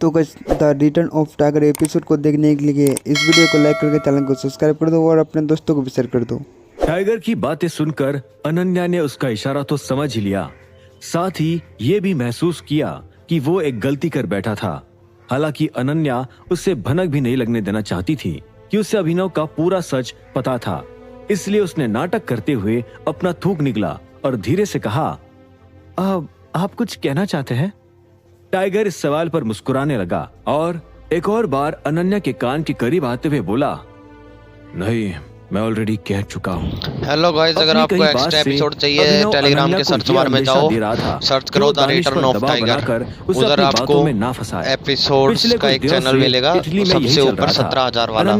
तो guys the return of tiger episode को देखने के लिए इस वीडियो को लाइक करके चैनल को सब्सक्राइब कर दो और अपने दोस्तों को भी शेयर कर दो। टाइगर की बातें सुनकर अनन्या ने उसका इशारा तो समझ ही लिया, साथ ही ये भी महसूस किया कि वो एक गलती कर बैठा था। हालांकि अनन्या उससे भनक भी नहीं लगने देना चाहती थी कि उसे अभिनव का पूरा सच पता था। इसलिए उसने नाटक करते हुए अपना थूक निकला और धीरे से कहा, आप कुछ कहना चाहते हैं? टाइगर इस सवाल पर मुस्कुराने लगा और एक और बार अनन्या के कान के करीब आते हुए बोला, नहीं, मैं ऑलरेडी कह चुका हूँ। हेलो गाइस, अगर आपको एक्स्ट्रा एपिसोड चाहिए टेलीग्राम के सर्च बार में जाओ, सर्च करो द रिटर्न ऑफ टाइगर। उधर आपको एपिसोड्स का एक चैनल मिलेगा, सबसे ऊपर 17,000 वाला।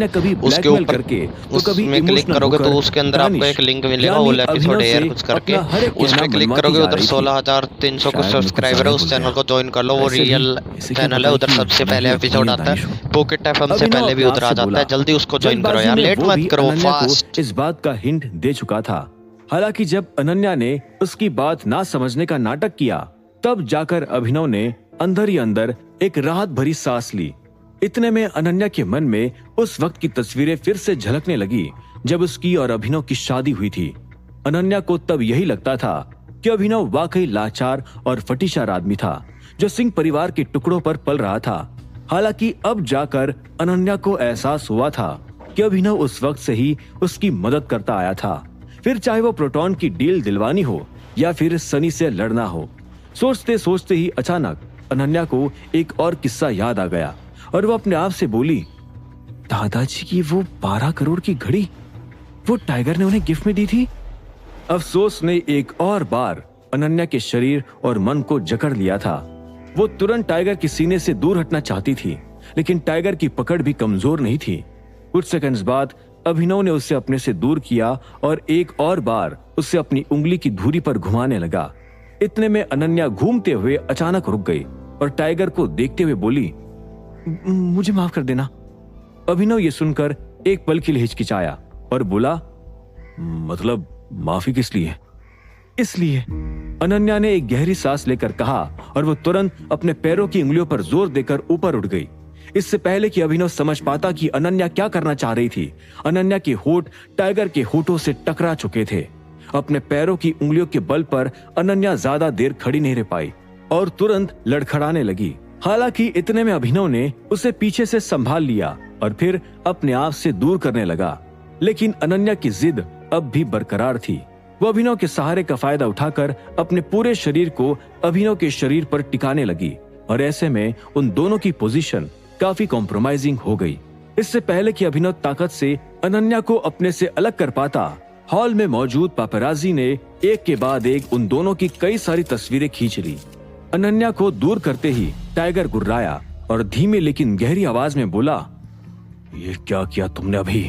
उसके ऊपर उसमें क्लिक करोगे तो उसके अंदर आपको एक लिंक मिलेगा, वो एपिसोड एयर कुछ करके। उस पर क्लिक करोगे, उधर 16,300 कुछ सब्सक्राइबर है। उस चैनल को ज्वाइन कर लो, वो रियल चैनल है। उधर सबसे पहले एपिसोड आता है, पॉकेट एफएम से पहले भी उधर आ जाता है। जल्दी उसको ज्वाइन करो यार, लेट मत करो। इस बात का हिंट दे चुका था। हालांकि जब अनन्या ने उसकी बात ना समझने का नाटक किया, तब जाकर अभिनव ने अंदर ही अंदर एक राहत भरी सांस ली। इतने में अनन्या के मन में उस वक्त की तस्वीरें फिर से झलकने लगी जब उसकी और अभिनव की शादी हुई थी। अनन्या को तब यही लगता था कि अभिनव वाकई लाचार और फटीशार आदमी था जो सिंह परिवार के टुकड़ों पर पल रहा था। हालांकि अब जाकर अनन्या को एहसास हुआ था कि अभिनव उस वक्त से ही उसकी मदद करता आया था, फिर चाहे वो प्रोटॉन की डील दिलवानी हो या फिर सनी से लड़ना हो। सोचते सोचते ही अचानक अनन्या को एक और किस्सा याद आ गया और वो अपने आप से बोली, दादाजी की वो 12 करोड़ की घड़ी वो टाइगर ने उन्हें गिफ्ट में दी थी। अफसोस ने एक और बार अनन्या के शरीर और मन को जकड़ लिया था। वो तुरंत टाइगर के सीने से दूर हटना चाहती थी, लेकिन टाइगर की पकड़ भी कमजोर नहीं थी। कुछ सेकंड्स बाद अभिनव ने उसे अपने से दूर किया और एक और बार उसे अपनी उंगली की धुरी पर घुमाने लगा। इतने में अनन्या घूमते हुए अचानक रुक गई और टाइगर को देखते हुए बोली, मुझे माफ कर देना। अभिनव ये सुनकर एक पल के लिए हिचकिचाया और बोला, मतलब माफी किस लिए? इसलिए, अनन्या ने एक गहरी सांस लेकर कहा और वो तुरंत अपने पैरों की उंगलियों पर जोर देकर ऊपर उठ गई। इससे पहले कि अभिनव समझ पाता कि अनन्या क्या करना चाह रही थी, अनन्या के होंठ टाइगर के होठों से टकरा चुके थे। अपने पैरों की उंगलियों के बल पर अनन्या ज्यादा देर खड़ी नहीं रह पाई और तुरंत लड़खड़ाने लगी। हालांकि इतने में अभिनव ने उसे पीछे से संभाल लिया और फिर अपने आप से दूर करने लगा। लेकिन अनन्या की जिद अब भी बरकरार थी। वो अभिनव के सहारे का फायदा उठाकर अपने पूरे शरीर को अभिनव के शरीर पर टिकाने लगी और ऐसे में उन दोनों की पोजीशन काफी कॉम्प्रोमाइजिंग हो गई। इससे पहले कि अभिनव ताकत से अनन्या को अपने से अलग कर पाता, हॉल में मौजूद पापराजी ने एक के बाद एक उन दोनों की कई सारी तस्वीरें खींच ली। अनन्या को दूर करते ही टाइगर गुर्राया और धीमे लेकिन गहरी आवाज में बोला, ये क्या किया तुमने अभी?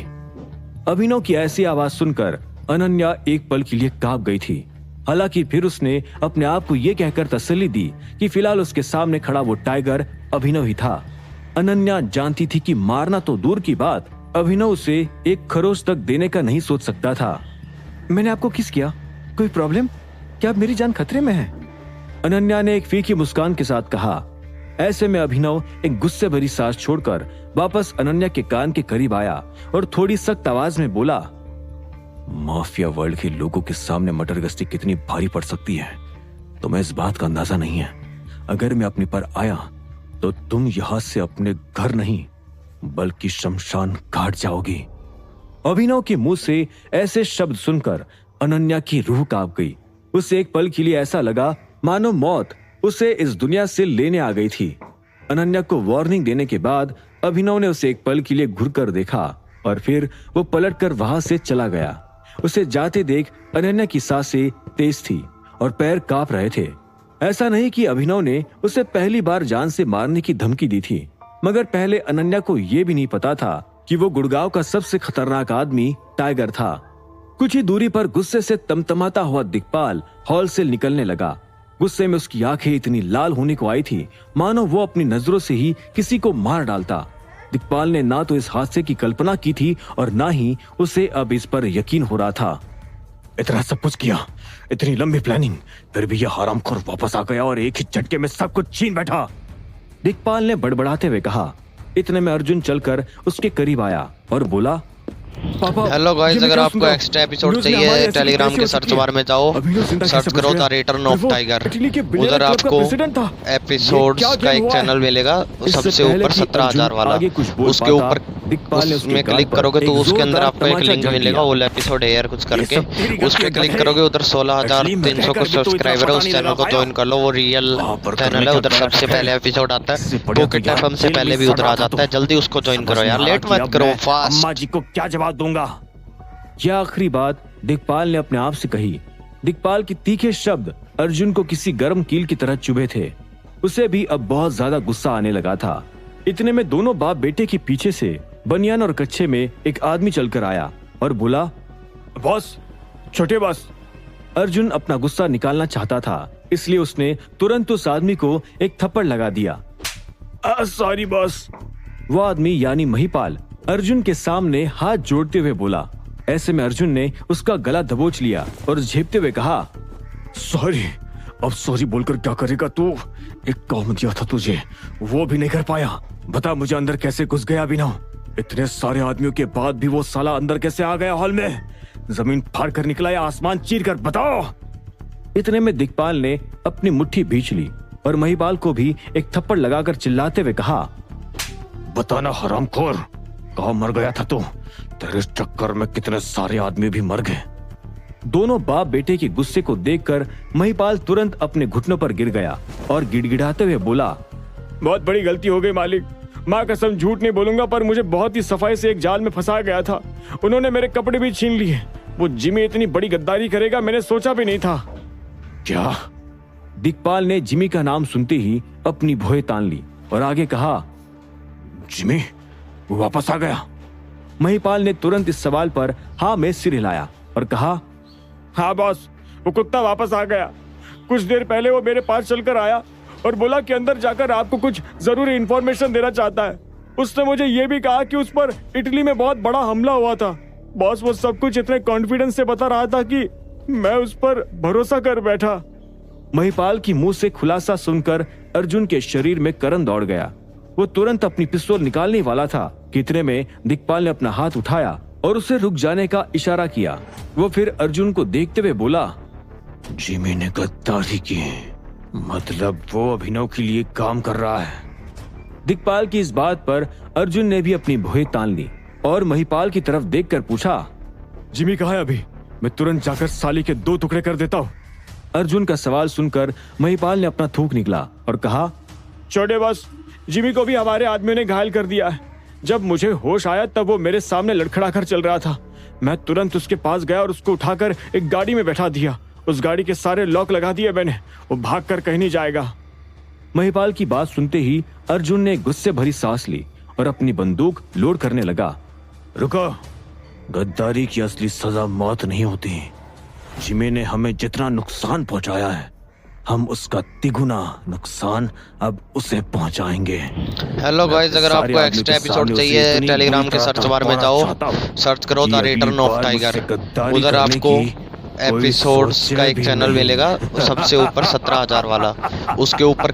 अभिनव की ऐसी आवाज सुनकर अनन्या एक पल के लिए कांप गई थी। हालांकि फिर उसने अपने आप को ये कहकर तसल्ली दी कि फिलहाल उसके सामने खड़ा वो टाइगर अभिनव ही था। अनन्या जानती थी कि मारना तो दूर की बात, अभिनव उसे एक खरोच तक देने का नहीं सोच सकता था। मैंने आपको किस किया? कोई प्रॉब्लम? क्या अब मेरी जान खतरे में है? अनन्या ने एक फीकी मुस्कान के साथ कहा। ऐसे में अभिनव एक गुस्से भरी सांस छोड़कर वापस अनन्या के कान के करीब आया और थोड़ी सख्त आवाज में बोला, माफिया वर्ल्ड के लोगों के सामने मटरगश्ती कितनी भारी पड़ सकती है तुम्हें इस बात का अंदाजा नहीं है। अगर मैं अपने पर आया तो तुम यहां से अपने घर नहीं बल्कि शमशान घाट जाओगी। अभिनव के मुंह से ऐसे शब्द सुनकर अनन्या की रूह कांप गई। उसे एक पल के लिए ऐसा लगा मानो मौत उसे इस दुनिया से लेने आ गई थी। अनन्या को वार्निंग देने के बाद अभिनव ने उसे एक पल के लिए घूरकर देखा और फिर वो पलटकर वहां से चला गया। उसे जाते देख अनन्या की सांसें तेज थी और पैर कांप रहे थे। ऐसा नहीं कि अभिनव ने उसे पहली बार जान से मारने की धमकी दी थी, मगर पहले अनन्या को यह भी नहीं पता था कि वो गुड़गांव का सबसे खतरनाक आदमी टाइगर था। कुछ ही दूरी पर गुस्से से तमतमाता हुआ दिक्पाल हॉल से निकलने लगा। गुस्से में उसकी आंखें इतनी लाल होने को आई थी मानो वो अपनी नजरों से ही किसी को मार डालता। दिक्पाल ने ना तो इस हादसे की कल्पना की थी और ना ही उसे अब इस पर यकीन हो रहा था। इतना सब कुछ किया, इतनी लंबी प्लानिंग, फिर भी यह हरामखोर वापस आ गया और एक ही झटके में सब कुछ छीन बैठा। दिक्पाल ने बड़बड़ाते हुए कहा। इतने में अर्जुन चलकर उसके करीब आया और बोला, पापा, हेलो गाइस, अगर आपको एक्स्ट्रा एपिसोड चाहिए टेलीग्राम के सर्च बार में जाओ, सर्च करो द रिटर्न ऑफ टाइगर। उधर आपको एपिसोड्स का एक चैनल मिलेगा, सबसे ऊपर 17,000 वाला। उसके ऊपर उसमें क्लिक करोगे तो उसके अंदर आपको एक लिंक मिलेगा, वो एपिसोड एयर कुछ करके। उस पर क्लिक करोगे, उधर 16,300 कुछ सब्सक्राइबर है। उस चैनल को ज्वाइन कर लो, वो रियल चैनल है। उधर सबसे पहले एपिसोड आता है, पॉकेट एफएम से पहले भी उधर आ जाता है। जल्दी उसको ज्वाइन करो यार, लेट मत करो, फास्ट। अम्मा जी को क्या जवाब दूंगा? यह आखिरी बात दिक्पाल ने अपने आप से कही। दिक्पाल के तीखे शब्द अर्जुन को किसी गर्म कील की तरह चुभे थे। उसे भी अब बहुत ज्यादा गुस्सा आने लगा था। इतने में दोनों बाप बेटे के पीछे से बनियान और कच्छे में एक आदमी चलकर आया और बोला, बॉस, छोटे बॉस। अर्जुन अपना गुस्सा निकालना चाहता था, इसलिए उसने तुरंत उस आदमी को एक थप्पड़ लगा दिया। Sorry boss. वो आदमी यानी महिपाल अर्जुन के सामने हाथ जोड़ते हुए बोला। ऐसे में अर्जुन ने उसका गला दबोच लिया और झेपते हुए कहा, सॉरी। अब सॉरी बोलकर क्या करेगा तू? एक काम दिया था तुझे, वो भी नहीं कर पाया। बता मुझे अंदर कैसे घुस गया अभिनव? इतने सारे आदमियों के बाद भी वो साला अंदर कैसे आ गया हॉल में? जमीन फाड़ कर निकला या आसमान चीर कर? बताओ। इतने में दिक्पाल ने अपनी मुट्ठी भींच ली और महिपाल को भी एक थप्पड़ लगाकर चिल्लाते हुए कहा, बताना हरामखोर, कहाँ मर गया था तू? तेरे चक्कर में कितने सारे आदमी भी मर गए। दोनों बाप बेटे के गुस्से को देखकर महिपाल तुरंत अपने घुटनों पर गिर गया और गिड़गिड़ाते हुए बोला, बहुत बड़ी गलती हो गई मालिक। माँ कसम झूठ नहीं बोलूंगा, पर मुझे बहुत ही सफाई से एक जाल में फंसा गया था। उन्होंने मेरे कपड़े भी छीन लिए। वो जिमी इतनी बड़ी गद्दारी करेगा मैंने सोचा भी नहीं था। क्या? दिक्पाल ने जिमी का नाम सुनते ही अपनी भौहें तान ली और आगे कहा, जिमी वो वापस आ गया? महिपाल ने तुरंत इस सवाल पर हाँ में सिर हिलाया और कहा, हाँ बॉस, वो कुत्ता वापस आ गया। कुछ देर पहले वो मेरे पास चलकर आया और बोला कि अंदर जाकर आपको कुछ जरूरी इंफॉर्मेशन देना चाहता है। उसने मुझे ये भी कहा कि उस पर इटली में बहुत बड़ा हमला हुआ था। बॉस, वो सब कुछ इतने कॉन्फिडेंस से बता रहा था कि मैं उस पर भरोसा कर बैठा। महिपाल की मुंह से खुलासा सुनकर अर्जुन के शरीर में करन दौड़ गया। वो तुरंत अपनी पिस्तौल निकालने वाला था कि इतने में दिक्पाल ने अपना हाथ उठाया और उसे रुक जाने का इशारा किया। वो फिर अर्जुन को देखते हुए बोला, जिमी ने गद्दारी की, मतलब वो अभिनव के लिए काम कर रहा है। दिक्पाल की इस बात पर अर्जुन ने भी अपनी भौहें तान ली और महिपाल की तरफ देखकर पूछा, जिमी कहाँ है अभी? मैं तुरंत जाकर साली के 2 टुकड़े कर देता हूँ। अर्जुन का सवाल सुनकर महिपाल ने अपना थूक निकला और कहा, छोटे बॉस, जिमी को भी हमारे आदमियों ने घायल कर दिया है। जब मुझे होश आया तब वो मेरे सामने लड़खड़ा कर चल रहा था। मैं तुरंत उसके पास गया और उसको उठाकर एक गाड़ी में बैठा दिया। उस गाड़ी के सारे लॉक लगा दिए मैंने। वो भागकर कहीं नहीं जाएगा। महिपाल की बात सुनते ही अर्जुन ने गुस्से भरी सांस ली और अपनी बंदूक लोड करने लगा। रुको, गद्दारी की असली सजा मौत नहीं होती। जिमी ने हमें जितना नुकसान पहुंचाया है, हम उसका तिगुना नुकसान अब उसे पहुंचाएंगे। हेलो गाइस, अगर आपको एक्स्ट्रा एपिसोड चाहिए टेलीग्राम के सर्च बार में जाओ, सर्च करो द रिटर्न ऑफ टाइगर। उधर आपको एपिसोड्स का एक चैनल मिलेगा, सबसे ऊपर 17,000 वाला। उसके ऊपर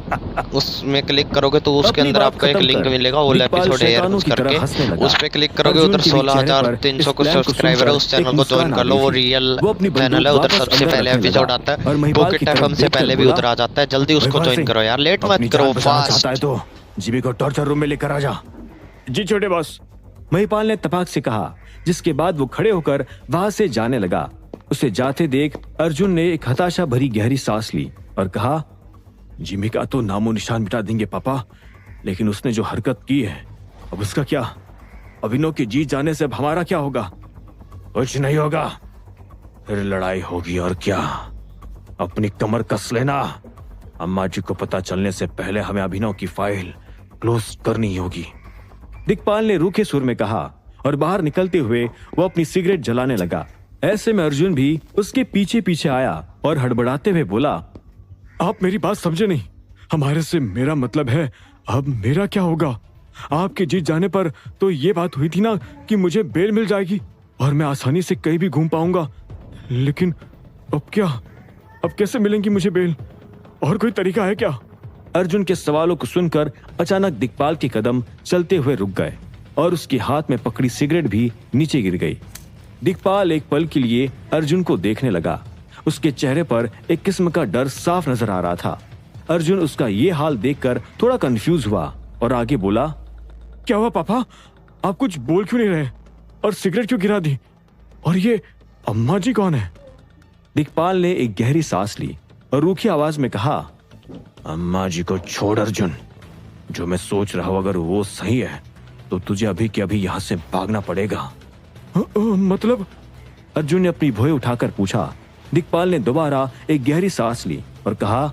उसमें क्लिक करोगे तो उसके अंदर आपको एक लिंक मिलेगा, वो एपिसोड एयर कुछ करके। उस पे क्लिक करोगे, उधर 16,300 कुछ सब्सक्राइबर है। उस चैनल को ज्वाइन कर लो, वो रियल चैनल है। उधर सबसे पहले एपिसोड आता है, पॉकेट एफएम से पहले भी उधर आ जाता है। जल्दी उसको ज्वाइन करो यार, लेट मत करो, फास्ट। तो जिमी को टॉर्चर रूम में लेकर आ जा। जी छोटे बॉस, महिपाल ने तपाक से कहा, जिसके बाद वो खड़े होकर वहां से जाने लगा। उसे जाते देख अर्जुन ने एक हताशा भरी गहरी सांस ली और कहा, जिमी का तो नामो निशान मिटा देंगे पापा, लेकिन उसने जो हरकत की है अब उसका क्या? अभिनव के जीत जाने से अब हमारा क्या होगा? कुछ नहीं होगा, फिर लड़ाई होगी और क्या। अपनी कमर कस लेना। अम्मा जी को पता चलने से पहले हमें अभिनव की फाइल क्लोज करनी होगी। दिक्पाल ने रूखे सुर में कहा और बाहर निकलते हुए वो अपनी सिगरेट जलाने लगा। ऐसे में अर्जुन भी उसके पीछे पीछे आया और हड़बड़ाते हुए बोला, आप मेरी बात समझे नहीं। हमारे से मेरा मतलब है अब मेरा क्या होगा? आपके जीत जाने पर तो ये बात हुई थी ना कि मुझे बेल मिल जाएगी और मैं आसानी से कहीं भी घूम पाऊंगा। लेकिन अब क्या? अब कैसे मिलेंगी मुझे बेल? और कोई तरीका है क्या? अर्जुन के सवालों को सुनकर अचानक दिक्पाल के कदम चलते हुए रुक गए और उसके हाथ में पकड़ी सिगरेट भी नीचे गिर गई। दिक्पाल एक पल के लिए अर्जुन को देखने लगा। उसके चेहरे पर एक किस्म का डर साफ नजर आ रहा था। अर्जुन उसका ये हाल देखकर थोड़ा कंफ्यूज हुआ और आगे बोला, क्या हुआ पापा? आप कुछ बोल क्यों नहीं रहे और सिगरेट क्यों गिरा दी? और ये अम्मा जी कौन है? दिक्पाल ने एक गहरी सांस ली और रूखी आवाज में कहा, अम्मा जी को छोड़ अर्जुन, जो मैं सोच रहा हूं अगर वो सही है तो तुझे अभी के अभी यहां से भागना पड़ेगा। मतलब? अर्जुन ने अपनी भौहें उठाकर पूछा। दिक्पाल ने दोबारा एक गहरी सांस ली और कहा,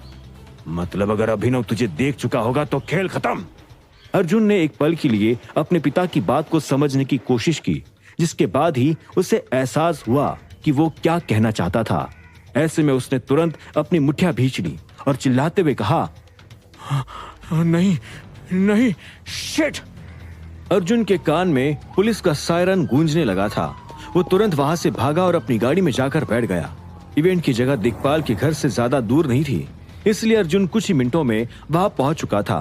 मतलब अगर अभिनव तुझे देख चुका होगा तो खेल खत्म। अर्जुन ने एक पल के लिए अपने पिता की बात को समझने की कोशिश की, जिसके बाद ही उसे एहसास हुआ कि वो क्या कहना चाहता था। ऐसे में उसने तुरंत अपनी मुठ्ठियां भींच ली और चिल्लाते हुए कहा, नहीं नहीं, शिट। अर्जुन के कान में पुलिस का सायरन गूंजने लगा था। वो तुरंत वहां से भागा और अपनी गाड़ी में जाकर बैठ गया। इवेंट की जगह दिक्पाल के घर से ज्यादा दूर नहीं थी, इसलिए अर्जुन कुछ ही मिनटों में वहां पहुंच चुका था।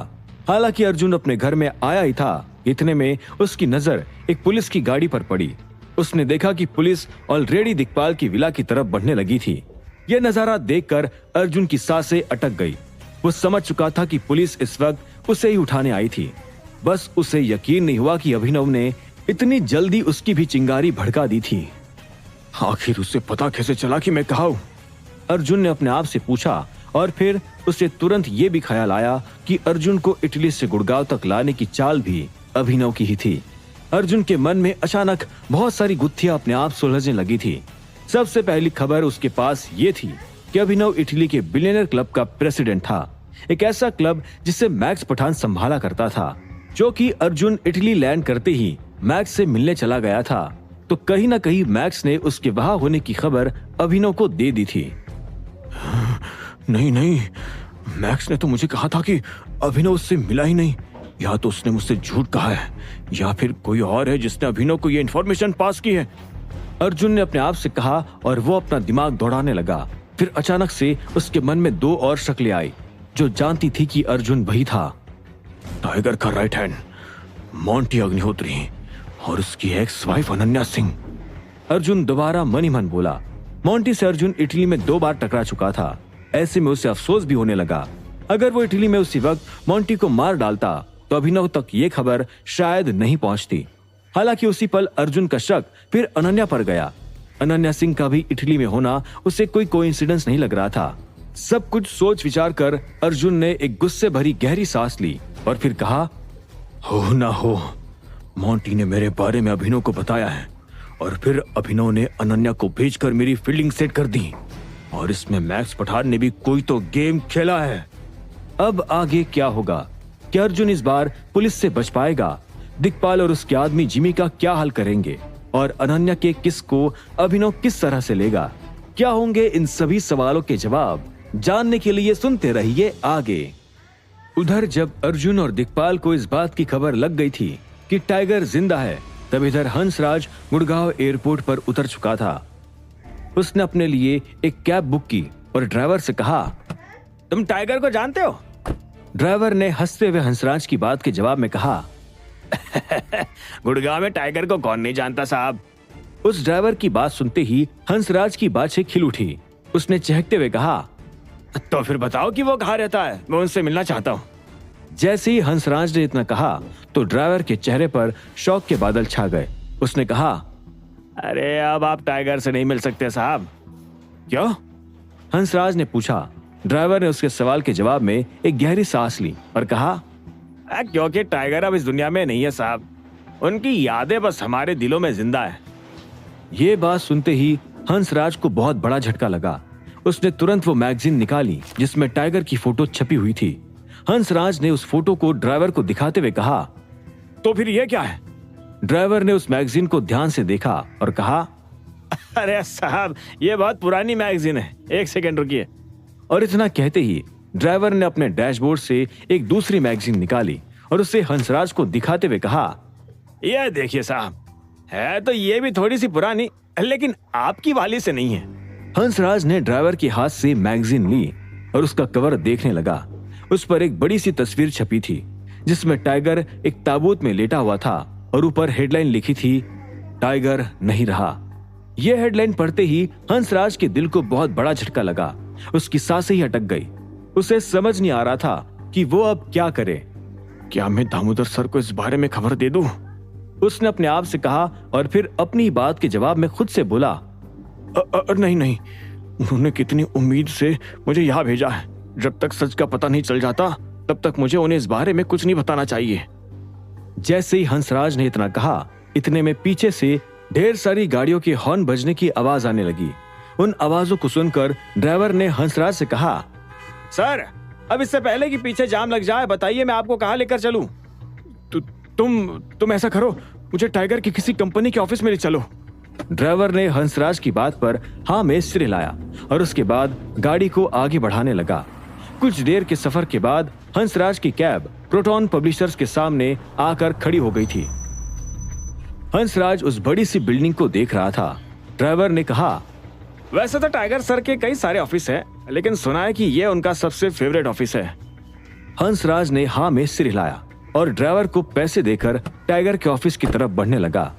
हालांकि अर्जुन अपने घर में आया ही था, इतने में उसकी नजर एक पुलिस की गाड़ी पर पड़ी। उसने देखा कि पुलिस ऑलरेडी दिक्पाल की विला की तरफ बढ़ने लगी थी। यह नजारा देखकर अर्जुन की सांसें अटक गई। वो समझ चुका था कि पुलिस इस वक्त उसे ही उठाने आई थी। बस उसे यकीन नहीं हुआ कि अभिनव ने इतनी जल्दी उसकी भी चिंगारी भड़का दी थी। आखिर उसे पता कैसे चला कि मैं कहाँ हूं? अर्जुन ने अपने आप से पूछा और फिर उसे तुरंत ये भी ख्याल आया कि अर्जुन को इटली से गुड़गांव तक लाने की चाल भी अभिनव की ही थी। अर्जुन के मन में अचानक बहुत सारी गुत्थियां अपने आप सुलझने लगी थी। सबसे पहली खबर उसके पास ये थी कि अभिनव इटली के बिलियनर क्लब का प्रेसिडेंट था, एक ऐसा क्लब जिसे मैक्स पठान संभाला करता था। जो कि अर्जुन इटली लैंड करते ही मैक्स से मिलने चला गया था, तो कहीं ना कहीं मैक्स ने उसके वहां होने की खबर अभिनव को दे दी थी। नहीं नहीं, मैक्स ने तो मुझे कहा था कि अभिनव उससे मिला ही नहीं। या तो उसने मुझसे झूठ कहा है या फिर कोई और है जिसने अभिनव को यह इन्फॉर्मेशन पास की है, अर्जुन ने अपने आप से कहा और वो अपना दिमाग दौड़ाने लगा। फिर अचानक से उसके मन में दो और शक्लें आई जो जानती थी कि अर्जुन वही था। टाइगर का राइट हैंड मोंटी अग्निहोत्री और उसकी एक्स वाइफ अनन्या सिंह। अर्जुन दोबारा मन ही मन बोला। मोंटी से अर्जुन इटली में 2 बार टकरा चुका था। ऐसे में उसे अफसोस भी होने लगा। अगर वो इटली में उसी वक्त मोंटी को मार डालता तो अभिनव तक ये खबर शायद नहीं पहुंचती। हालांकि उसी पल अर्जुन का शक फिर अनन्या पर गया। अनन्या सिंह का भी इटली में होना उसे कोई कोइंसिडेंस नहीं लग रहा था। सब कुछ सोच विचार कर अर्जुन ने एक गुस्से भरी गहरी सांस ली और फिर कहा, हो ना हो, मोंटी ने मेरे बारे में अभिनव को बताया है और फिर अभिनव ने अनन्या को भेजकर मेरी फील्डिंग सेट कर दी और इसमें मैक्स पठान ने भी कोई तो गेम खेला है। अब आगे क्या होगा? क्या अर्जुन इस बार पुलिस से बच पाएगा? दिक्पाल और उसके आदमी जिमी का क्या हाल करेंगे? और अनन्या के किस को अभिनव किस तरह से लेगा? क्या होंगे इन सभी सवालों के जवाब? जानने के लिए सुनते रहिए आगे। उधर जब अर्जुन और दिक्पाल को इस बात की खबर लग गई थी कि टाइगर जिंदा है, तब इधर हंसराज गुड़गांव एयरपोर्ट पर उतर चुका था। उसने अपने लिए एक कैब बुक की और ड्राइवर से कहा, तुम टाइगर को जानते हो? ड्राइवर ने हंसते हुए हंसराज की बात के जवाब में कहा, गुड़गांव में टाइगर को कौन नहीं जानता साहब। उस ड्राइवर की बात सुनते ही हंसराज की बातें खिल उठी। उसने चहकते हुए कहा, तो फिर बताओ कि वो कहाँ रहता है, मैं उनसे मिलना चाहता हूँ। जैसे ही हंसराज ने इतना कहा तो ड्राइवर के चेहरे पर शौक के बादल छा गए। उसने कहा, अरे अब आप टाइगर से नहीं मिल सकते साहब। क्यों? हंसराज ने पूछा। ड्राइवर ने उसके सवाल के जवाब में एक गहरी सांस ली और कहा, क्योंकि टाइगर अब इस दुनिया में नहीं है साहब, उनकी यादें बस हमारे दिलों में जिंदा है। ये बात सुनते ही हंसराज को बहुत बड़ा झटका लगा। उसने तुरंत वो मैगजीन निकाली जिसमें टाइगर की फोटो छपी हुई थी। हंसराज ने उस फोटो को ड्राइवर को दिखाते हुए कहा, तो फिर ये क्या है? ड्राइवर ने उस मैगजीन को ध्यान से देखा और कहा, अरे साहब ये बहुत पुरानी मैगजीन है, 1 सेकंड रुकिए। और इतना कहते ही ड्राइवर ने अपने डैशबोर्ड से एक दूसरी मैगजीन निकाली और उसे हंसराज को दिखाते हुए कहा, यह देखिए साहब, है तो ये भी थोड़ी सी पुरानी, लेकिन आपकी वाली से नहीं है। हंसराज ने ड्राइवर के हाथ से मैगजीन ली और उसका कवर देखने लगा। उस पर एक बड़ी सी तस्वीर छपी थी जिसमें टाइगर एक ताबूत में लेटा हुआ था और ऊपर हेडलाइन लिखी थी, टाइगर नहीं रहा। यह हेडलाइन पढ़ते ही हंसराज के दिल को बहुत बड़ा झटका लगा। उसकी सांसें ही अटक गई। उसे समझ नहीं आ रहा था कि वो अब क्या करे। क्या मैं दामोदर सर को इस बारे में खबर दे दूं? उसने अपने आप से कहा और फिर अपनी बात के जवाब में खुद से बोला, नहीं, उन्होंने कितनी उम्मीद से मुझे यहाँ भेजा है। जब तक सच का पता नहीं चल जाता तब तक मुझे उन्हें इस बारे में कुछ नहीं बताना चाहिए। जैसे ही हंसराज ने इतना कहा, इतने में पीछे से ढेर सारी गाड़ियों के हॉर्न बजने की आवाज आने लगी। उन आवाजों को सुनकर ड्राइवर ने हंसराज से कहा, सर, अब इससे पहले कि पीछे जाम लग जाए बताइए मैं आपको कहाँ लेकर चलूं? तुम ऐसा करो, मुझे टाइगर की किसी कंपनी के ऑफिस में ले चलो। ड्राइवर ने हंसराज की बात पर हाँ में सिर हिलाया और उसके बाद गाड़ी को आगे बढ़ाने लगा। कुछ देर के सफर के बाद हंसराज की कैब प्रोटॉन पब्लिशर्स के सामने आकर खड़ी हो गई थी। हंसराज उस बड़ी सी बिल्डिंग को देख रहा था। ड्राइवर ने कहा, वैसे तो टाइगर सर के कई सारे ऑफिस हैं, लेकिन सुना है कि यह उनका सबसे फेवरेट ऑफिस है। हंसराज ने हाँ में सिर हिलाया और ड्राइवर को पैसे देकर टाइगर के ऑफिस की तरफ बढ़ने लगा।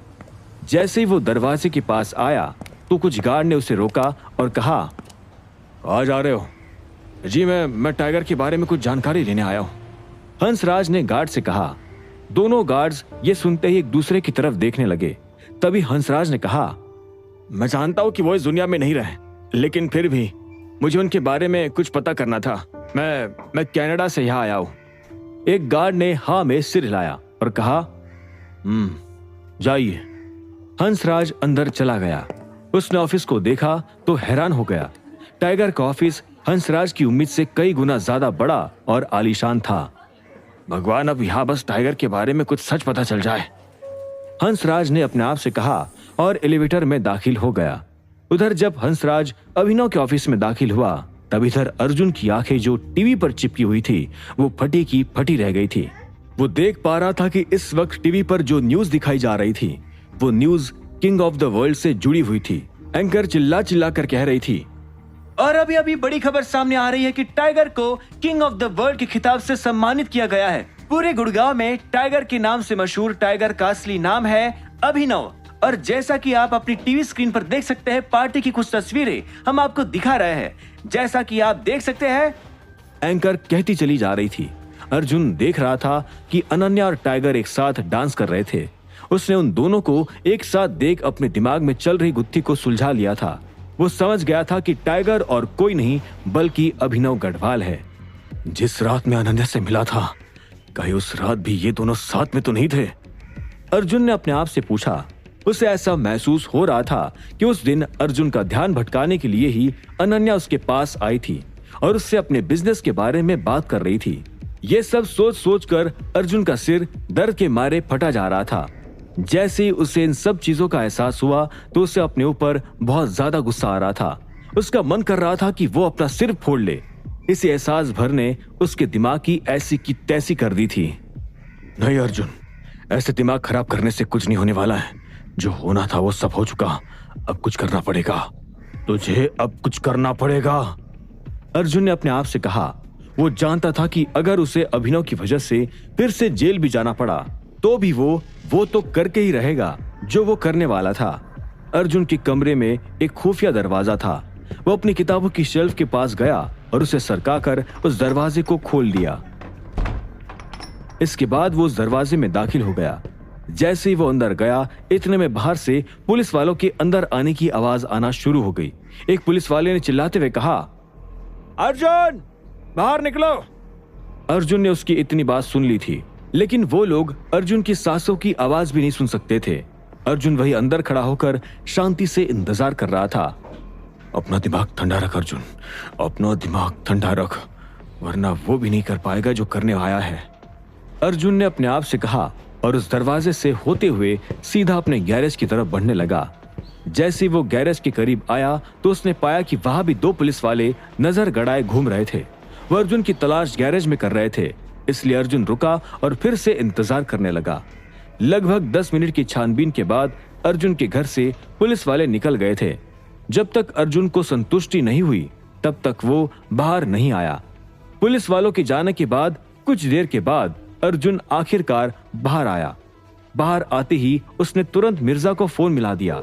जैसे ही वो दरवाजे के पास आया तो कुछ गार्ड ने उसे रोका और कहा, कहाँ जा रहे हो? जी मैं टाइगर के बारे में कुछ जानकारी लेने आया हूँ। हंसराज ने गार्ड से कहा। दोनों गार्ड्स ये सुनते ही एक दूसरे की तरफ देखने लगे। तभी हंसराज ने कहा, मैं जानता हूँ कि वो इस दुनिया में नहीं रहे, लेकिन फिर भी मुझे उनके बारे में कुछ पता करना था। मैं कनाडा से यहाँ आया हूँ। एक गार्ड ने हाँ में सिर हिलाया और कहा, जाइए। हंसराज अंदर चला गया। उसने ऑफिस को देखा तो हैरान हो गया। टाइगर का ऑफिस हंसराज की उम्मीद से कई गुना ज्यादा बड़ा और आलीशान था। भगवान, अब यहाँ बस टाइगर के बारे में कुछ सच पता चल जाए, हंसराज ने अपने आप से कहा और एलिवेटर में दाखिल हो गया। उधर जब हंसराज अभिनव के ऑफिस में दाखिल हुआ तब इधर अर्जुन की आंखें जो टीवी पर चिपकी हुई थी वो फटी की फटी रह गई थी। वो देख पा रहा था कि इस वक्त टीवी पर जो न्यूज दिखाई जा रही थी वो news king of the world से जुड़ी हुई थी। एंकर चिल्ला चिल्ला कर कह रही थी, और अभी बड़ी खबर सामने आ रही है कि टाइगर को किंग ऑफ द वर्ल्ड के खिताब से सम्मानित किया गया है। पूरे गुड़गांव में टाइगर के नाम से मशहूर टाइगर का असली नाम है अभिनव। और जैसा कि आप अपनी टीवी स्क्रीन पर देख सकते हैं, पार्टी की कुछ तस्वीरें हम आपको दिखा रहे हैं। जैसा कि आप देख सकते हैं, एंकर कहती चली जा रही थी। अर्जुन देख रहा था कि अनन्या और टाइगर एक साथ डांस कर रहे थे। उसने उन दोनों को एक साथ देख अपने दिमाग में चल रही गुत्थी को सुलझा लिया था। वो समझ गया था कि टाइगर और कोई नहीं बल्कि अभिनव गढ़वाल है। जिस रात में अनन्या से मिला था, कहीं उस रात भी ये दोनों साथ में तो नहीं थे? अर्जुन ने अपने आप से पूछा। उसे ऐसा महसूस हो रहा था कि उस दिन अर्जुन का ध्यान भटकाने के लिए ही अनन्या उसके पास आई थी और उससे अपने बिजनेस के बारे में बात कर रही थी। ये सब सोच सोच कर अर्जुन का सिर दर्द के मारे फटा जा रहा था। जैसे ही उसे इन सब चीजों का एहसास हुआ तो उसे अपने ऊपर बहुत ज्यादा गुस्सा आ रहा था। उसका मन कर रहा था कि वो अपना सिर फोड़ ले। इस एहसास भर ने उसके दिमाग की ऐसी की तैसी कर दी थी। नहीं अर्जुन, ऐसे दिमाग खराब करने से कुछ नहीं होने वाला है। जो होना था वो सब हो चुका। अब कुछ करना पड़ेगा तुझे, अब कुछ करना पड़ेगा, अर्जुन ने अपने आप से कहा। वो जानता था कि अगर उसे अभिनव की वजह से फिर से जेल भी जाना पड़ा तो भी वो तो करके ही रहेगा जो वो करने वाला था। अर्जुन के कमरे में एक खुफिया दरवाजा था। वो अपनी किताबों की शेल्फ के पास गया और उसे सरकाकर उस दरवाजे को खोल दिया। इसके बाद वो उस दरवाजे में दाखिल हो गया। जैसे ही वो अंदर गया, इतने में बाहर से पुलिस वालों के अंदर आने की आवाज आना शुरू हो गई। एक पुलिस वाले ने चिल्लाते हुए कहा, अर्जुन बाहर निकलो। अर्जुन ने उसकी इतनी बात सुन ली थी, लेकिन वो लोग अर्जुन की सांसों की आवाज भी नहीं सुन सकते थे। अर्जुन वही अंदर खड़ा होकर शांति से इंतजार कर रहा था। अपना दिमाग ठंडा रख अर्जुन, अपना दिमाग ठंडा रख, वरना वो भी नहीं कर पाएगा जो करने आया है, अर्जुन ने अपने आप से कहा और उस दरवाजे से होते हुए सीधा अपने गैरेज की तरफ बढ़ने लगा। जैसे वो गैरेज के करीब आया तो उसने पाया कि वहां भी दो पुलिस वाले नजर गड़ाए घूम रहे थे। वो अर्जुन की तलाश गैरेज में कर रहे थे, इसलिए अर्जुन रुका और फिर से इंतजार करने लगा। लगभग 10 मिनट की छानबीन के बाद अर्जुन के घर से पुलिस वाले निकल गए थे। जब तक अर्जुन को संतुष्टि नहीं हुई तब तक वो बाहर नहीं आया। पुलिस वालों के जाने के बाद कुछ देर के बाद अर्जुन आखिरकार बाहर आया। बाहर आते ही उसने तुरंत मिर्जा को फोन मिला दिया।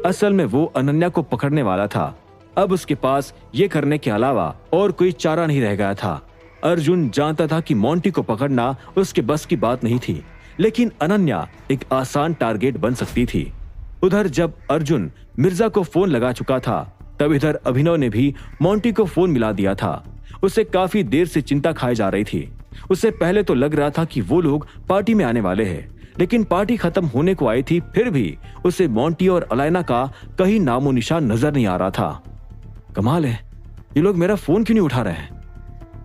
असल में वो अनन्या को पकड़ने वाला था। अब उसके पास ये करने के अलावा और कोई चारा नहीं रह गया था। अर्जुन जानता था कि मोंटी को पकड़ना उसके बस की बात नहीं थी, लेकिन अनन्या एक आसान टारगेट बन सकती थी। उधर जब अर्जुन मिर्जा को फोन लगा चुका था, तब इधर अभिनव ने भी मोंटी को फोन मिला दिया था। उसे काफी देर से चिंता खाई जा रही थी। उसे पहले तो लग रहा था कि वो लोग पार्टी में आने वाले हैं, लेकिन पार्टी खत्म होने को आई थी, फिर भी उसे मोंटी और अलाइना का कहीं नामो निशान नजर नहीं आ रहा था। कमाल है, ये लोग मेरा फोन क्यों नहीं उठा रहे हैं?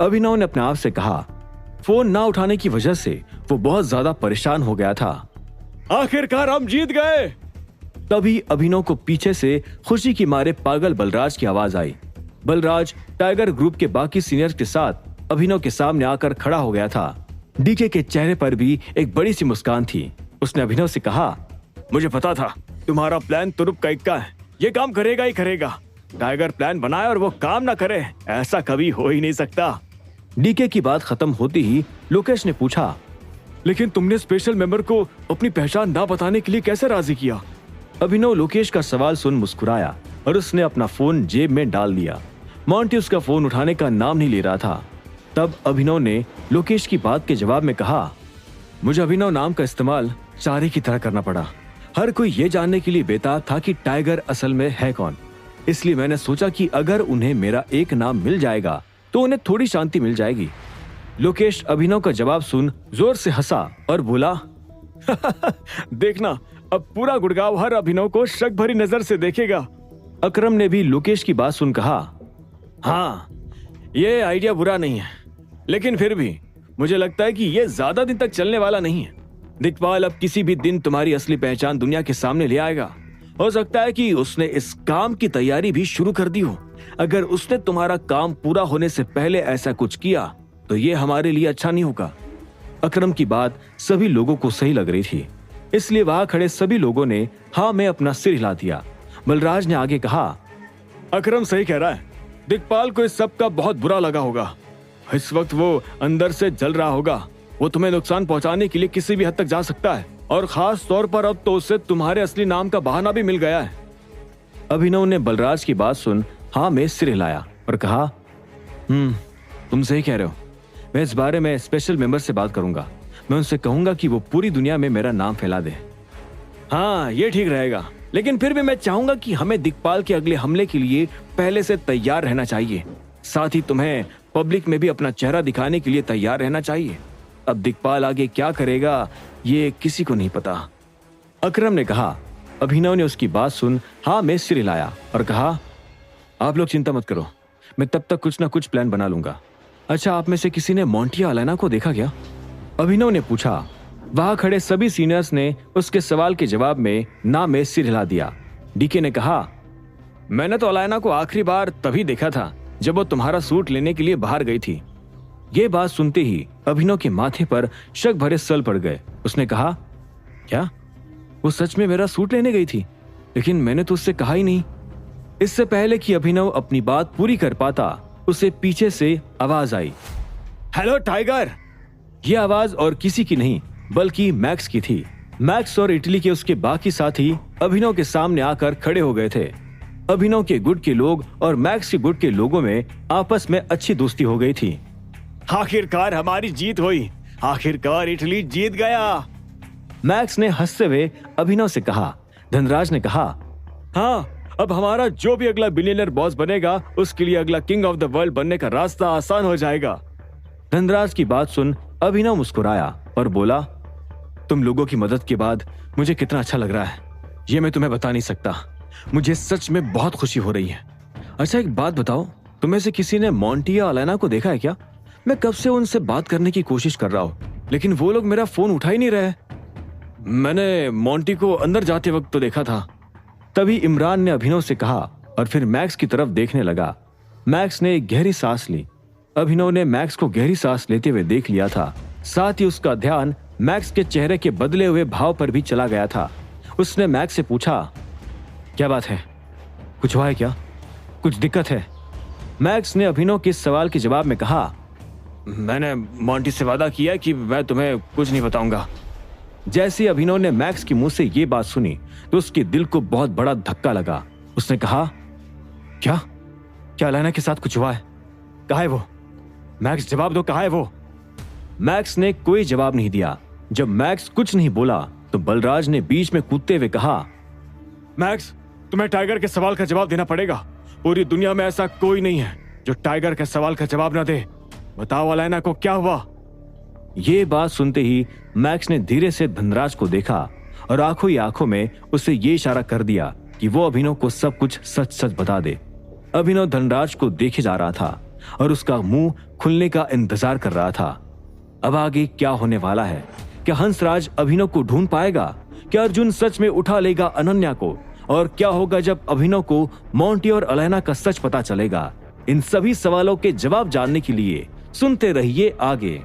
अभिनव ने अपने आप से कहा। फोन ना उठाने की वजह से वो बहुत ज्यादा परेशान हो गया था। आखिरकार हम जीत गए। तभी अभिनव को पीछे से खुशी की मारे पागल बलराज की आवाज आई। बलराज टाइगर ग्रुप के बाकी सीनियर्स के साथ अभिनव के सामने आकर खड़ा हो गया था। डीके के चेहरे पर भी एक बड़ी सी मुस्कान थी। उसने अभिनव से कहा, मुझे पता था तुम्हारा प्लान तुरुप का इक्का है, ये काम करेगा ही करेगा। टाइगर प्लान बनाए और वो काम ना करे, ऐसा कभी हो ही नहीं सकता। डीके की बात खत्म होती ही लोकेश ने पूछा, लेकिन तुमने स्पेशल मेंबर को अपनी पहचान ना बताने के लिए कैसे राजी किया? अभिनव लोकेश का सवाल सुन मुस्कुराया और उसने अपना फोन जेब में डाल लिया। मोंटी उसका फोन उठाने का नाम नहीं ले रहा था। तब अभिनव ने लोकेश की बात के जवाब में कहा, मुझे अभिनव नाम का इस्तेमाल चारे की तरह करना पड़ा। हर कोई ये जानने के लिए बेताब था कि टाइगर असल में है कौन। इसलिए मैंने सोचा कि अगर उन्हें मेरा एक नाम मिल जाएगा तो उन्हें थोड़ी शांति मिल जाएगी। लोकेश अभिनव का जवाब सुन जोर से हंसा और बोला, देखना अब पूरा गुड़गांव हर अभिनव को शक भरी नजर से देखेगा। अकरम ने भी लोकेश की बात सुन कहा, हाँ ये आइडिया बुरा नहीं है, लेकिन फिर भी मुझे लगता है कि ये ज्यादा दिन तक चलने वाला नहीं है। दिक्पाल अब किसी भी दिन तुम्हारी असली पहचान दुनिया के सामने ले आएगा। हो सकता है कि उसने इस काम की तैयारी भी शुरू कर दी हो। अगर उसने तुम्हारा काम पूरा होने से पहले ऐसा कुछ किया तो ये हमारे लिए अच्छा नहीं होगा। अकरम की बात सभी लोगों को सही लग रही थी, इसलिए वहां खड़े सभी लोगों ने हाँ में अपना सिर हिला दिया। बलराज ने आगे कहा, अकरम सही कह रहा है, दिक्पाल को इस सब का बहुत बुरा लगा होगा। इस वक्त वो अंदर से जल रहा होगा। वो तुम्हें नुकसान पहुंचाने के लिए किसी भी हद तक जा सकता है, और खास तौर पर अब तो उसे तुम्हारे असली नाम का बहाना भी मिल गया है। अभिनव ने बलराज की बात सुन हाँ में सिर हिलाया और कहा, तुम सही कह रहे हो। मैं इस बारे में स्पेशल मेंबर से बात करूंगा। मैं उनसे कहूंगा कि वो पूरी दुनिया में मेरा नाम फैला दे। हाँ ये ठीक रहेगा, लेकिन फिर भी मैं चाहूंगा कि हमें दिक्पाल के अगले हमले के लिए पहले से तैयार रहना चाहिए। साथ ही तुम्हें पब्लिक में भी अपना चेहरा दिखाने के लिए तैयार रहना चाहिए। अब दिक्पाल आगे क्या करेगा ये किसी को नहीं पता। अकरम ने कहा। अभिनव ने उसकी बात सुन हाँ में सिर हिलाया और कहा, आप लोग चिंता मत करो, मैं तब तक कुछ ना कुछ प्लान बना लूंगा। अच्छा, आप में से किसी ने मोंटी या अलाइना को देखा क्या? अभिनव ने पूछा। वहां खड़े सभी सीनियर्स ने उसके सवाल के जवाब में ना में सिर हिला दिया। डीके ने कहा, मैंने तो अलाइना को आखिरी बार तभी देखा था जब वो तुम्हारा सूट लेने के लिए बाहर गई थी। ये बात सुनते ही अभिनव के माथे पर शक भरे सल पड़ गए। उसने कहा, क्या वो सच में मेरा सूट लेने गई थी? लेकिन मैंने तो उससे कहा ही नहीं। इससे पहले कि अभिनव अपनी बात पूरी कर पाता, उसे पीछे से आवाज आई, हेलो टाइगर। यह आवाज और किसी की नहीं बल्कि मैक्स की थी। मैक्स और इटली के उसके बाकी साथी अभिनव के सामने आकर खड़े हो गए थे। अभिनव के गुट के लोग और मैक्स के गुट के लोगों में आपस में अच्छी दोस्ती हो गई थी। आखिरकार हमारी जीत हुई, आखिरकार इटली जीत गया, मैक्स ने हंसते हुए अभिनव से कहा। धनराज ने कहा, हाँ अब हमारा जो भी अगला बिलियनर बॉस बनेगा उसके लिए अगला किंग ऑफ द वर्ल्ड बनने का रास्ता आसान हो जाएगा। धनराज की बात सुन अभिनव मुस्कुराया और बोला, तुम लोगों की मदद के बाद मुझे कितना अच्छा लग रहा है ये मैं तुम्हें बता नहीं सकता। मुझे सच में बहुत खुशी हो रही है। अच्छा एक बात बताओ, तुम्हें से किसी ने मोंटी या अलाइना को देखा है क्या? मैं कब से उनसे बात करने की कोशिश कर रहा हूँ, लेकिन वो लोग मेरा फोन उठा ही नहीं रहे। मैंने मोंटी को अंदर जाते वक्त तो देखा था। तभी इमरान ने अभिनव से कहा और फिर मैक्स की तरफ देखने लगा। मैक्स ने एक गहरी सांस ली। अभिनव ने मैक्स को गहरी सांस लेते हुए देख लिया था। साथ ही उसका ध्यान मैक्स के चेहरे के बदले हुए भाव पर भी चला गया था। उसने मैक्स से पूछा, क्या बात है, कुछ हुआ है क्या, कुछ दिक्कत है? मैक्स ने अभिनव के इस सवाल के जवाब में कहा, मैंने मॉन्टी से वादा किया कि मैं तुम्हें कुछ नहीं बताऊंगा। जैसे ही अभिनव ने मैक्स के मुंह से ये बात सुनी तो उसके दिल को बहुत बड़ा धक्का लगा। उसने कहा, क्या क्या अलैना के साथ कुछ हुआ है? कहाँ है वो? मैक्स जवाब दो, कहाँ है वो? मैक्स ने कोई जवाब नहीं दिया। जब मैक्स कुछ नहीं बोला तो बलराज ने बीच में कूदते हुए कहा, मैक्स, तुम्हें टाइगर के सवाल का जवाब देना पड़ेगा। पूरी दुनिया में ऐसा कोई नहीं है जो टाइगर के सवाल का जवाब ना दे। बताओ अलैना को क्या हुआ? ये बात सुनते ही मैक्स ने धीरे से धनराज को देखा और आंखों ही आंखों में उसे ये इशारा कर दिया कि वो अभिनव को सब कुछ सच सच बता दे। अभिनव धनराज को देखे जा रहा था और उसका मुंह खुलने का इंतजार कर रहा था। अब आगे क्या होने वाला है? क्या हंसराज अभिनव को ढूंढ पाएगा? क्या अर्जुन सच में उठा लेगा अनन्या को? और क्या होगा जब अभिनव को मॉन्टी और अलैना का सच पता चलेगा? इन सभी सवालों के जवाब जानने के लिए सुनते रहिए आगे।